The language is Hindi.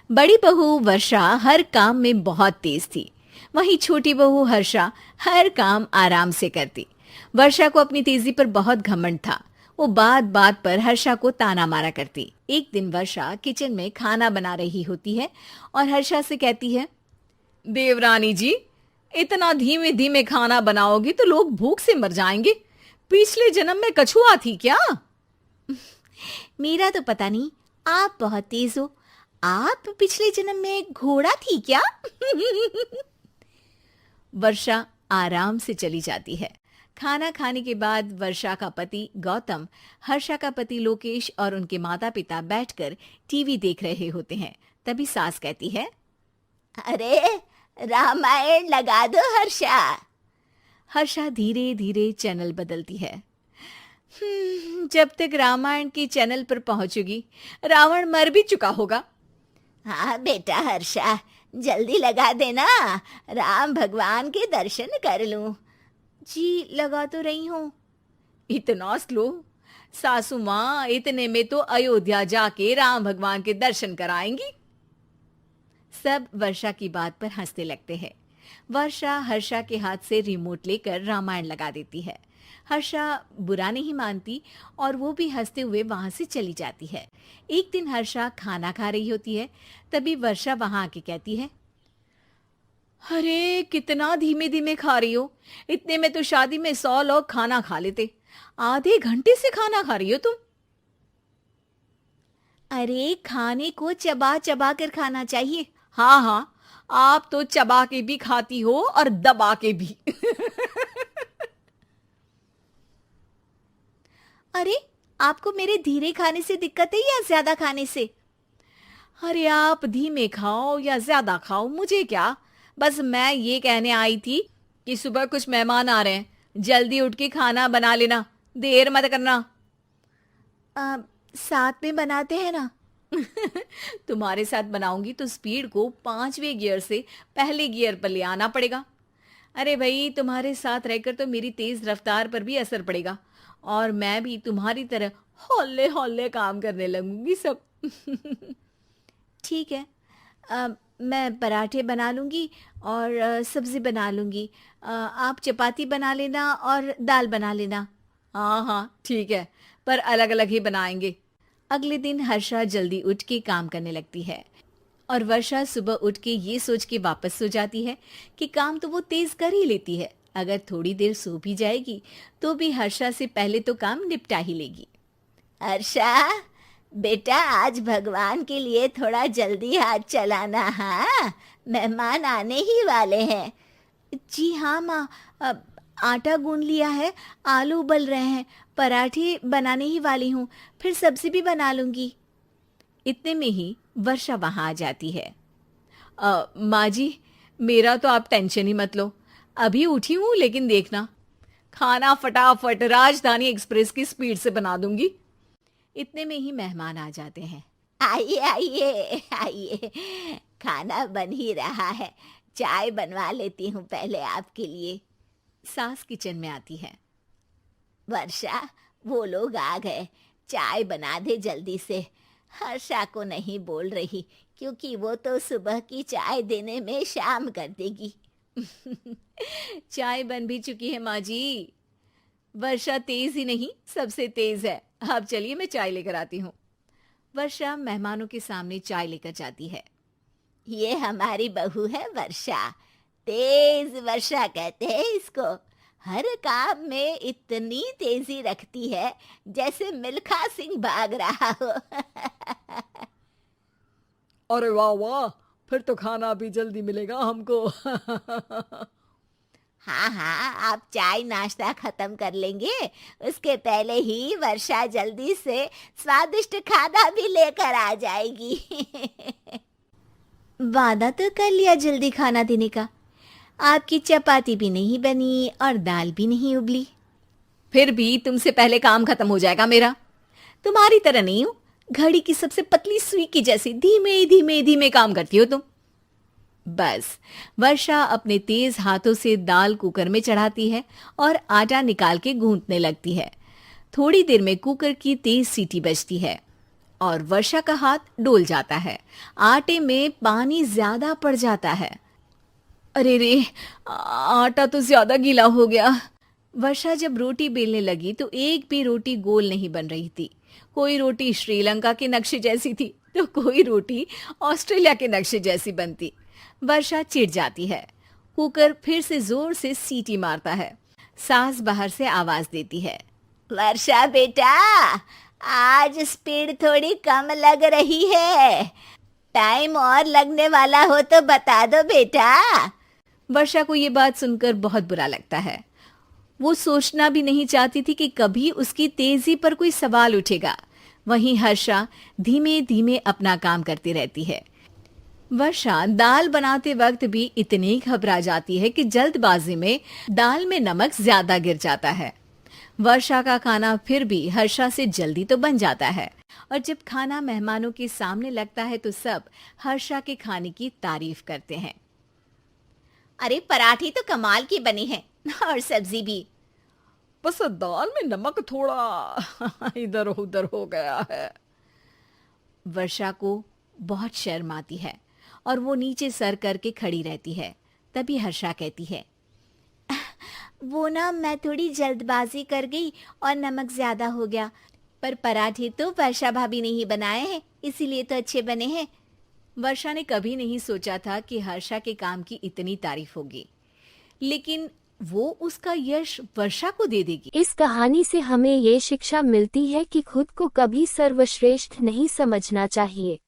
बड़ी बहू वर्षा हर काम में बहुत तेज थी। वहीं छोटी बहू हर्षा हर काम आराम से करती। वर्षा को अपनी तेजी पर बहुत घमंड था। वो बात बात पर हर्षा को ताना मारा करती। एक दिन वर्षा किचन में खाना बना रही होती है और हर्षा से कहती है, देवरानी जी, इतना धीमे धीमे खाना बनाओगी तो लोग भूख से मर जाएंगे। पिछले जन्म में कछुआ थी क्या? मेरा तो पता नहीं, आप बहुत तेज हो। आप पिछले जन्म में घोड़ा थी क्या? वर्षा आराम से चली जाती है। खाना खाने के बाद वर्षा का पति गौतम, हर्षा का पति लोकेश और उनके माता पिता बैठकर टीवी देख रहे होते हैं। तभी सास कहती है, अरे रामायण लगा दो हर्षा। हर्षा धीरे धीरे चैनल बदलती है। जब तक रामायण के चैनल पर पहुंचेगी रावण मर भी चुका होगा। हाँ बेटा हर्षा, जल्दी लगा देना, राम भगवान के दर्शन कर लूं। जी लगा तो रही हूँ। इतना स्लो? सासू माँ इतने में तो अयोध्या जाके राम भगवान के दर्शन कराएंगी। सब वर्षा की बात पर हंसने लगते हैं। वर्षा हर्षा के हाथ से रिमोट लेकर रामायण लगा देती है। हर्षा बुरा नहीं मानती और वो भी हंसते हुए वहां से चली जाती है। एक दिन हर्षा खाना खा रही होती है। तभी वर्षा वहां आके कहती है, अरे कितना धीमे धीमे खा रही हो। इतने में तो शादी में 100 लोग खाना खा लेते। आधे घंटे से खाना खा रही हो तुम। अरे खाने को चबा चबा कर खाना चाहिए। हाँ हाँ, आप तो चबा के भी खाती हो और दबा के भी। अरे आपको मेरे धीरे खाने से दिक्कत है या ज्यादा खाने से? अरे आप धीमे खाओ या ज्यादा खाओ मुझे क्या। बस मैं ये कहने आई थी कि सुबह कुछ मेहमान आ रहे हैं, जल्दी उठ के खाना बना लेना, देर मत करना। साथ में बनाते हैं ना। तुम्हारे साथ बनाऊंगी तो स्पीड को 5वें गियर से पहले गियर पर ले आना पड़ेगा। अरे भाई, तुम्हारे साथ रहकर तो मेरी तेज रफ्तार पर भी असर पड़ेगा और मैं भी तुम्हारी तरह हौले हौले काम करने लगूंगी सब। ठीक है, मैं पराठे बना लूंगी और सब्जी बना लूंगी। आप चपाती बना लेना और दाल बना लेना। हाँ हाँ ठीक है, पर अलग अलग ही बनाएंगे। अगले दिन हर्षा जल्दी उठ के काम करने लगती है और वर्षा सुबह उठ के ये सोच के वापस सो जाती है कि काम तो वो तेज कर ही लेती है। अगर थोड़ी देर सो भी जाएगी तो भी हर्षा से पहले तो काम निपटा ही लेगी। हर्षा बेटा, आज भगवान के लिए थोड़ा जल्दी हाथ चलाना। हाँ, मेहमान आने ही वाले हैं। जी हाँ माँ, आटा गूंद लिया है, आलू उबल रहे हैं, पराठे बनाने ही वाली हूँ, फिर सब्जी भी बना लूंगी। इतने में ही वर्षा वहां आ जाती है। माँ जी, मेरा तो आप टेंशन ही मत लो, अभी उठी हूँ, लेकिन देखना खाना फटाफट राजधानी एक्सप्रेस की स्पीड से बना दूंगी। इतने में ही मेहमान आ जाते हैं। आइए आइए आइए, खाना बन ही रहा है, चाय बनवा लेती हूँ पहले आपके लिए। सास किचन में आती है। वर्षा, वो लोग आ गए, चाय बना दे जल्दी से। हर्षा को नहीं बोल रही क्योंकि वो तो सुबह की चाय देने में शाम कर देगी। चाय बन भी चुकी है माँ जी। वर्षा तेज ही नहीं, सबसे तेज है। आप चलिए, मैं चाय लेकर आती हूँ। वर्षा मेहमानों के सामने चाय लेकर जाती है। ये हमारी बहू है वर्षा, तेज वर्षा कहते हैं इसको। हर काम में इतनी तेजी रखती है जैसे मिल्खा सिंह भाग रहा हो। अरे वाह वाह, फिर तो खाना भी जल्दी मिलेगा हमको। हाँ हाँ, आप चाय नाश्ता खत्म कर लेंगे, उसके पहले ही वर्षा जल्दी से स्वादिष्ट खाना भी लेकर आ जाएगी। वादा तो कर लिया जल्दी खाना देने का। आपकी चपाती भी नहीं बनी और दाल भी नहीं उबली। फिर भी तुमसे पहले काम खत्म हो जाएगा मेरा। तुम्हारी तरह नहीं हूं, घड़ी की सबसे पतली सुई की जैसे धीमे धीमे धीमे काम करती हो तुम। बस वर्षा अपने तेज हाथों से दाल कुकर में चढ़ाती है और आटा निकाल के गूंथने लगती है। थोड़ी देर में कुकर की तेज सीटी बजती है और वर्षा का हाथ डोल जाता है। आटे में पानी ज्यादा पड़ जाता है। अरे रे, आटा तो ज्यादा गीला हो गया। वर्षा जब रोटी बेलने लगी तो एक भी रोटी गोल नहीं बन रही थी। कोई रोटी श्रीलंका के नक्शे जैसी थी तो कोई रोटी ऑस्ट्रेलिया के नक्शे जैसी बनती। वर्षा चिढ़ जाती है। कुकर फिर से जोर से सीटी मारता है। सास बाहर से आवाज देती है, वर्षा बेटा, आज स्पीड थोड़ी कम लग रही है। टाइम और लगने वाला हो तो बता दो बेटा। वर्षा को ये बात सुनकर बहुत बुरा लगता है। वो सोचना भी नहीं चाहती थी कि कभी उसकी तेजी पर कोई सवाल उठेगा। वहीं हर्षा धीमे धीमे अपना काम करती रहती है। वर्षा दाल बनाते वक्त भी इतनी घबरा जाती है कि जल्दबाजी में दाल में नमक ज्यादा गिर जाता है। वर्षा का खाना फिर भी हर्षा से जल्दी तो बन जाता है और जब खाना मेहमानों के सामने लगता है तो सब हर्षा के खाने की तारीफ करते हैं। अरे पराठे तो कमाल की बनी है और सब्जी भी। बस दाल में नमक थोड़ा इधर उधर हो गया है। वर्षा को बहुत शर्म आती है और वो नीचे सर करके खड़ी रहती है। तभी हर्षा कहती है, वो ना मैं थोड़ी जल्दबाजी कर गई और नमक ज्यादा हो गया, पर पराठे तो वर्षा भाभी ने ही बनाए हैं, इसीलिए तो अच्छे बने हैं। वर्षा ने कभी नहीं सोचा था कि हर्षा के काम की इतनी तारीफ होगी, लेकिन वो उसका यश वर्षा को दे देगी। इस कहानी से हमें ये शिक्षा मिलती है कि खुद को कभी सर्वश्रेष्ठ नहीं समझना चाहिए।